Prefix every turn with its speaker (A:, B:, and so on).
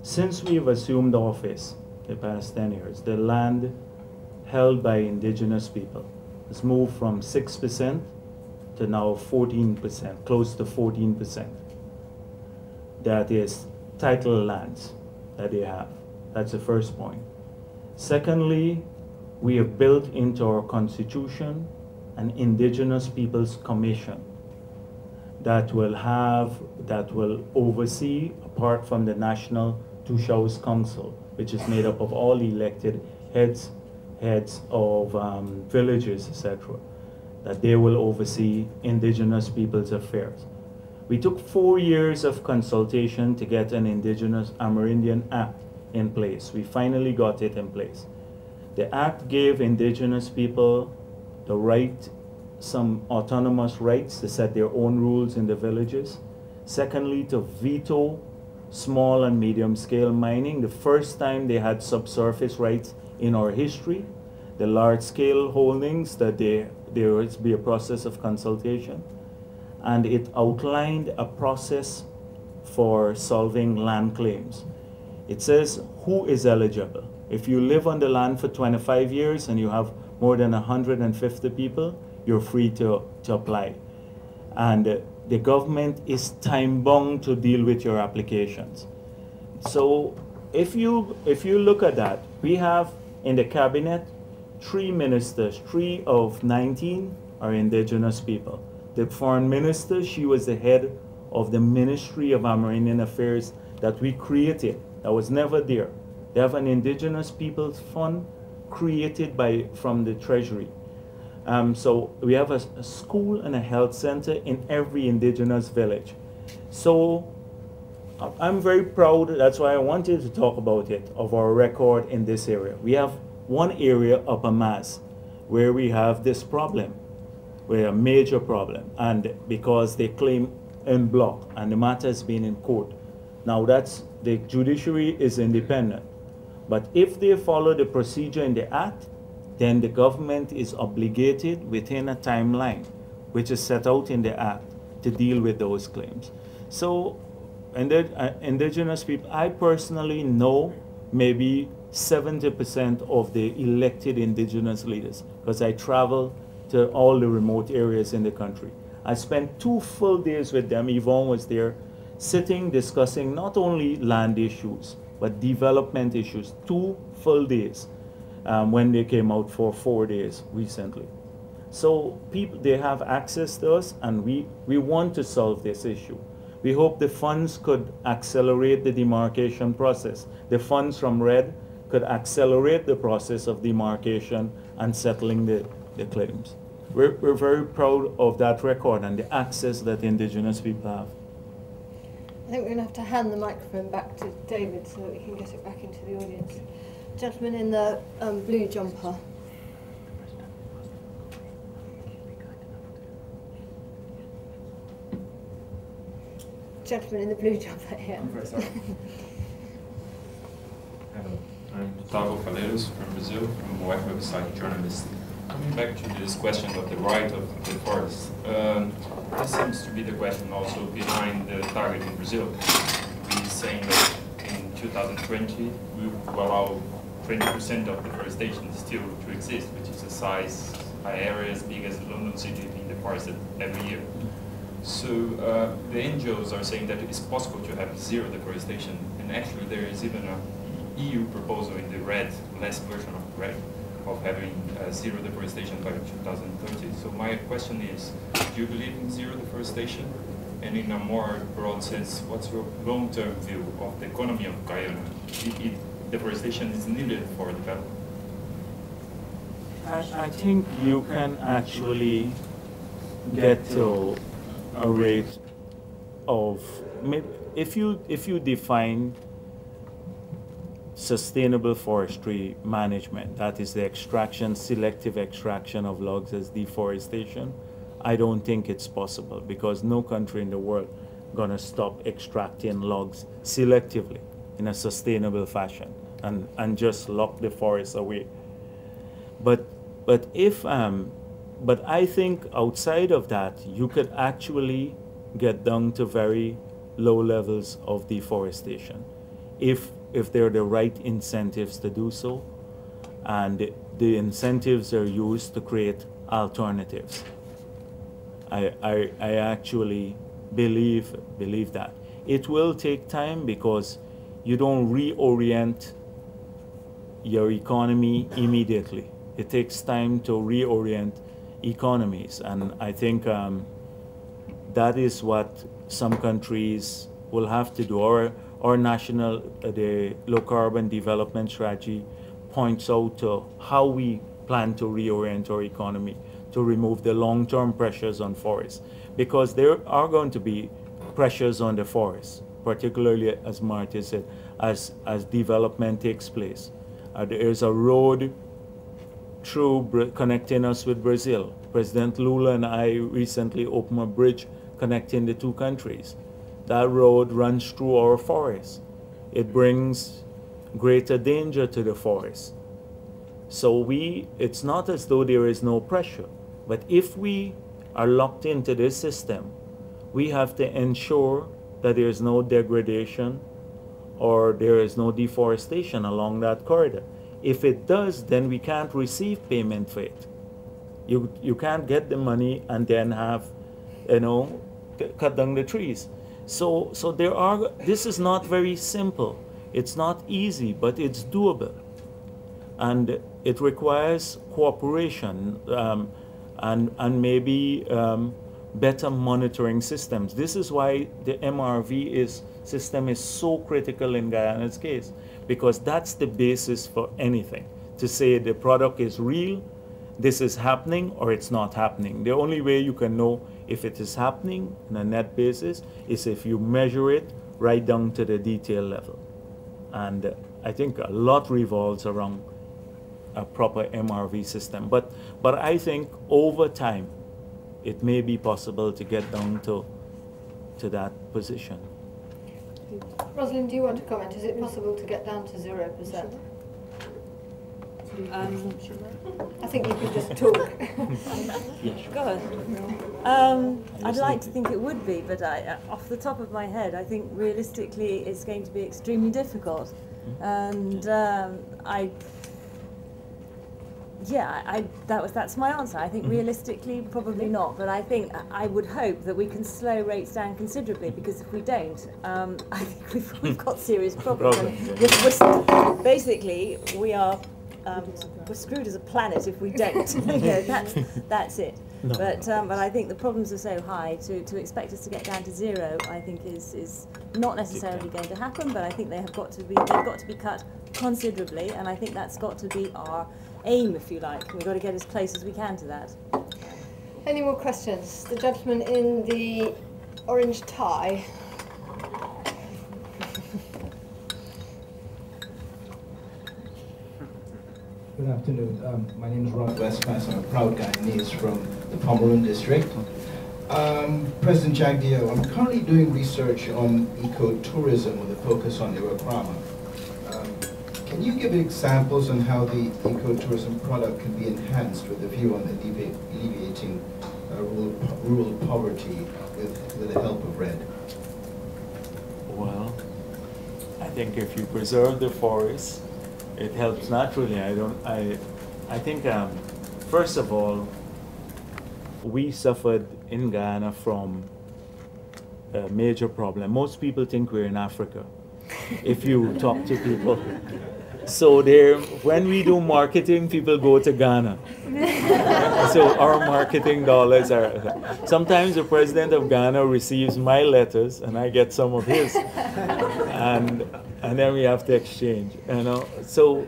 A: Since we've assumed office, the past 10 years, the land held by indigenous people has moved from 6% to now 14%, close to 14%. That is title lands that they have. That's the first point. Secondly, we have built into our constitution an Indigenous Peoples Commission that will oversee, apart from the National Two-Shows Council, which is made up of all elected heads of villages, etc., that they will oversee Indigenous Peoples Affairs. We took 4 years of consultation to get an Indigenous Amerindian Act in place. We finally got it in place. The act gave indigenous people the right, some autonomous rights to set their own rules in the villages. Secondly, to veto small and medium scale mining, the first time they had subsurface rights in our history. The large scale holdings, that there will be a process of consultation. And it outlined a process for solving land claims. It says who is eligible. If you live on the land for 25 years and you have more than 150 people, you're free to apply. And the government is time bound to deal with your applications. So if you look at that, we have in the cabinet 3 ministers, 3 of 19 are indigenous people. The foreign minister, she was the head of the Ministry of Amerindian Affairs that we created. That was never there. They have an Indigenous Peoples Fund created from the Treasury. So we have a school and a health center in every indigenous village. So I'm very proud, that's why I wanted to talk about it, of our record in this area. We have one area, Upper Mass, where we have this problem, a major problem, and because they claim en bloc, and the matter has been in court. Now the judiciary is independent, but if they follow the procedure in the act, then the government is obligated within a timeline, which is set out in the act, to deal with those claims. So, indigenous people, I personally know maybe 70% of the elected indigenous leaders, because I travel to all the remote areas in the country. I spent 2 full days with them. Yvonne was there, sitting, discussing not only land issues, but development issues. 2 full days when they came out for 4 days recently. So people, they have access to us, and we want to solve this issue. We hope the funds could accelerate the demarcation process. The funds from REDD could accelerate the process of demarcation and settling the claims. We're very proud of that record and the access that indigenous people have.
B: I think we're going to have to hand the microphone back to David so that we can get it back into the audience. Gentleman in the blue jumper. Gentleman in the blue jumper here.
C: I'm very sorry. Hello, I'm Gustavo Calheiros from Brazil, I'm a website journalist. Coming back to this question of the right of the forest, this seems to be the question also behind the target in Brazil. We're saying that in 2020 we will allow 20% of deforestation still to exist, which is a size by area as big as London City being deforested every year. So the NGOs are saying that it's possible to have zero deforestation, and actually there is even an EU proposal in the REDD, last version of REDD, of having zero deforestation by 2030. So my question is, do you believe in zero deforestation? And in a more broad sense, what's your long-term view of the economy of Guyana? Deforestation is needed for development.
A: I think you can actually get to a rate of, if you define sustainable forestry management, that is the extraction, selective extraction of logs as deforestation, I don't think it's possible, because no country in the world gonna stop extracting logs selectively in a sustainable fashion and just lock the forest away. But I think outside of that, you could actually get down to very low levels of deforestation. if there are the right incentives to do so, and the incentives are used to create alternatives. I actually believe that. It will take time because you don't reorient your economy immediately. It takes time to reorient economies, and I think that is what some countries will have to do. Our national, the low carbon development strategy points out to how we plan to reorient our economy to remove the long-term pressures on forests, because there are going to be pressures on the forests, particularly, as Marty said, as development takes place. There's a road through connecting us with Brazil. President Lula and I recently opened a bridge connecting the two countries. That road runs through our forests. It brings greater danger to the forest. So it's not as though there is no pressure, but if we are locked into this system, we have to ensure that there is no degradation or there is no deforestation along that corridor. If it does, then we can't receive payment for it. You can't get the money and then have, cut down the trees. So this is not very simple. It's not easy, but it's doable. And it requires cooperation and maybe better monitoring systems. This is why the MRV system is so critical in Guyana's case, because that's the basis for anything. To say the product is real, this is happening, or it's not happening. The only way you can know if it is happening on a net basis is if you measure it right down to the detail level. And I think a lot revolves around a proper MRV system. But I think over time, it may be possible to get down to that position.
B: Rosalind, do you want to comment? Is it possible to get down to 0%? I think you could just talk.
D: Go ahead. I'd like to think it would be, but off the top of my head, I think realistically it's going to be extremely difficult. And that's my answer. I think realistically, probably not. But I think I would hope that we can slow rates down considerably, because if we don't, I think we've got serious problems. Basically, we're screwed as a planet if we don't. That's it. No. But I think the problems are so high. To expect us to get down to zero, I think is not necessarily going to happen. But I think they've got to be cut considerably, and I think that's got to be our aim, if you like. We've got to get as close as we can to that.
B: Any more questions? The gentleman in the orange tie.
E: Good afternoon. My name is Ron Westpass. I'm a proud Guyanese from the Pomeroon district. President Jagdeo, I'm currently doing research on ecotourism with a focus on Iraqrama. Can you give examples on how the ecotourism product can be enhanced with a view on alleviating rural poverty with the help of REDD?
A: Well, I think if you preserve the forest, it helps naturally. I think first of all, we suffered in Guyana from a major problem. Most people think we're in Africa if you talk to people. So when we do marketing, people go to Ghana. So our marketing dollars are. Sometimes the president of Ghana receives my letters and I get some of his, and then we have to exchange. So